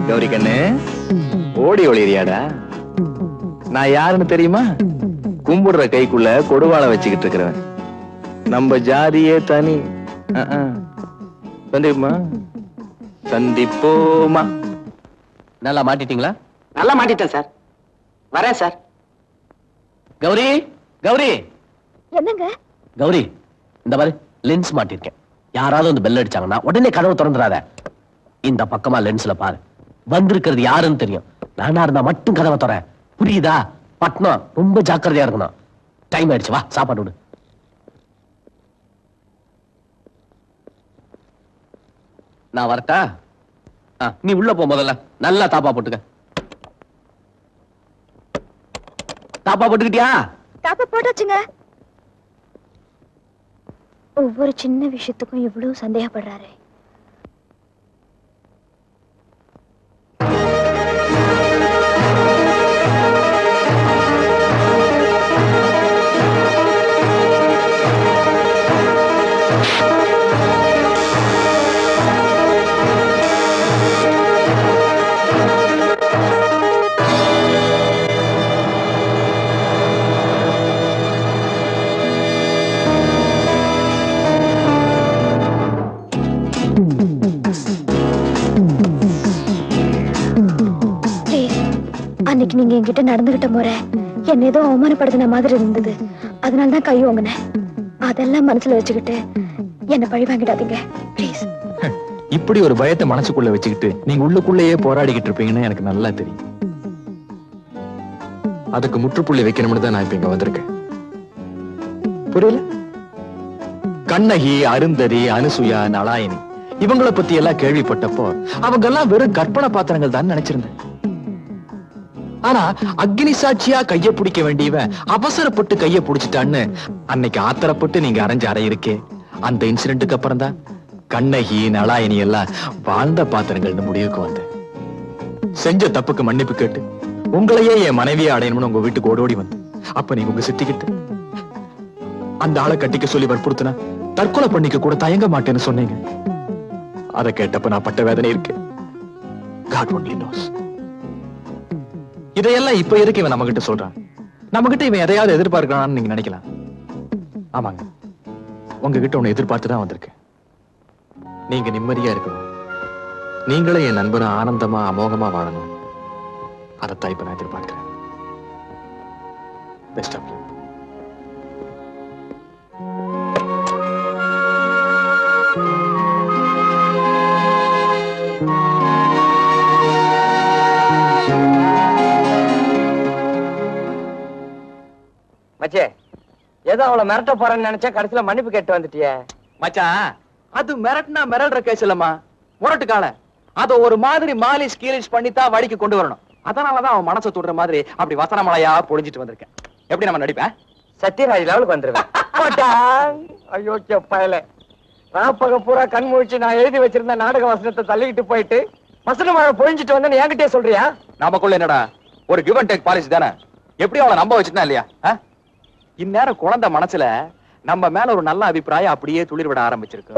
கௌரி கண்ணு ஓடி ஒளிரியாடா. நான் யாருன்னு தெரியுமா? கும்பிடுற கைக்குள்ள கொடுவாளை வச்சுக்கிட்டு இருக்கிறவன். நம்ம ஜாதியே தனி. சந்திப்போமா? சந்திப்போமா? நல்லா மாட்டிட்டீங்களா? நல்லா மாட்டிட்டேன் சார். வரேன் சார். கௌரி, கௌரி, என்னங்க? கௌரி, இந்த மாதிரி லென்ஸ் மாட்டிருக்கேன். யாராவது வந்து பெல் அடிச்சாங்கன்னா உடனே கதவு திறந்துடாத. இந்த பக்கமா லென்ஸ்ல பாரு. வந்திருக்கிறது யாருன்னு தெரியும். நானா இருந்தா மட்டும் கதவை திற. புரியுதா? பட்னம் ரொம்ப ஜாக்கிரதையா இருக்கணும். டைம் ஆயிடுச்சு, வா சாப்பாடு விடு. நான் வரட்டா? நீ உள்ள போ. முதல்ல நல்லா தாப்பா போட்டுக்க. தாப்பா போட்டுக்கிட்டியா? தாப்பா போட்டாச்சுங்க. ஒவ்வொரு சின்ன விஷயத்துக்கும் இவ்வளவு சந்தேகப்படுறாரு. அன்னைக்கு நீங்க என்கிட்ட நடந்துகிட்ட முறை என்ன ஏதோ அவமானப்படுத்தின மாதிரி இருந்தது. அதனாலதான் கை ஓங்கினேன். அதெல்லாம் மனசுல வச்சுக்கிட்டு என்ன பழி வாங்கிடாதீங்க ப்ளீஸ். இப்படி ஒரு பயத்தை மனசுக்குள்ள வச்சுக்கிட்டு நீங்க உள்ளுக்குள்ளேயே போராடிக்கிட்டு இருப்பீங்கன்னு எனக்கு நல்லா தெரியும். அதுக்கு முற்றுப்புள்ளி வைக்கணும்னு தான் நான் இப்ப இங்க வந்திருக்கேன். புரியல? கண்ணகி, அருந்ததி, அனுசுயா, நலாயினி இவங்களை பத்தி எல்லாம் கேள்விப்பட்டப்போ அவங்க எல்லாம் வெறும் கற்பனை பாத்திரங்கள் தான் நினைச்சிருந்தேன். ஆனா அக்னி சாட்சியா கைய பிடிக்க வேண்டியவன் அவசரப்பட்டு கைய பிடிச்சிட்டான்னு அன்னைக்கு ஆத்திரப்பட்டு நீங்க அரைஞ்ச அறை இருக்கே, அந்த இன்சிடென்ட்டுக்கு அப்புறம் தான் கண்ணகி, நலாயினி எல்லாம் வாழ்ந்த பாத்திரங்கள்னு முடிவுக்கு வந்தேன். செஞ்ச தப்புக்கு மன்னிப்பு கேட்டு உங்களையே என் மனைவியை அடையணும்னு உங்க வீட்டுக்கு ஓடோடி வந்து அப்ப நீங்க உங்க சித்திக்கிட்டு அந்த ஆளை கட்டிக்க சொல்லி வற்புறுத்தினா தற்கொலை பண்ணிக்க கூட தயங்க மாட்டேன்னு சொன்னீங்க. அதை கேட்டப்ப நான் பட்ட வேதனை இருக்கு. God only knows. இதையெல்லாம் இப்ப எதுக்கு இவன் நம்ம கிட்ட சொல்றான்? நம்ம கிட்ட இவன் எதையாவது எதிர்பார்க்கறான்னு நீங்க நினைக்கலாம். ஆமாங்க, உங்ககிட்ட ஒண்ணு எதிர்பார்த்து தான் வந்திருக்கேன். நீங்க நிம்மதியா இருக்கணும். நீங்களே என் நண்பனும் ஆனந்தமா அமோகமா வாழணும். அதைத்தான் இப்ப நான் எதிர்பார்க்கிறேன். Best of luck. மச்சே, ஏதோ அவளை மிரட்ட போறேன்னு நினைச்சா கடைசியில மன்னிப்பு கேட்டு வந்துட்டியே. மச்சான், அது மிரட்டினா மிரல்ற கேஸ் இல்லம்மா, முரட்டு கால. அத ஒரு மாதிரி மாலிஷ் கீலிஷ் பண்ணித்தான் வழிக்கு கொண்டு வரணும். அதனாலதான் அவன் மனசை தொடுற மாதிரி அப்படி வசன மலையா பொழிஞ்சிட்டு வந்திருக்கேன். எப்படி நம்ம நடிப்பேன்? சத்யராஜ் லெவலுக்கு வந்துருவேன். ஐயோ பயல, ராப்பக பூரா கண் முழிச்சு நான் எழுதி வச்சிருந்த நாடக வசனத்தை தள்ளிக்கிட்டு போயிட்டு வசன மழை பொழிஞ்சிட்டு வந்து என்கிட்டே சொல்றியா? நமக்குள்ள என்னடா ஒரு கிவ் அண்ட் டேக் பாலிசி தானே. எப்படி அவளை நம்ப வச்சுட்டா இல்லையா? இந்நேரம் குழந்தை மனசுல நம்ம மேல ஒரு நல்ல அபிப்பிராயம் அப்படியே துளிர் விட ஆரம்பிச்சிருக்கு.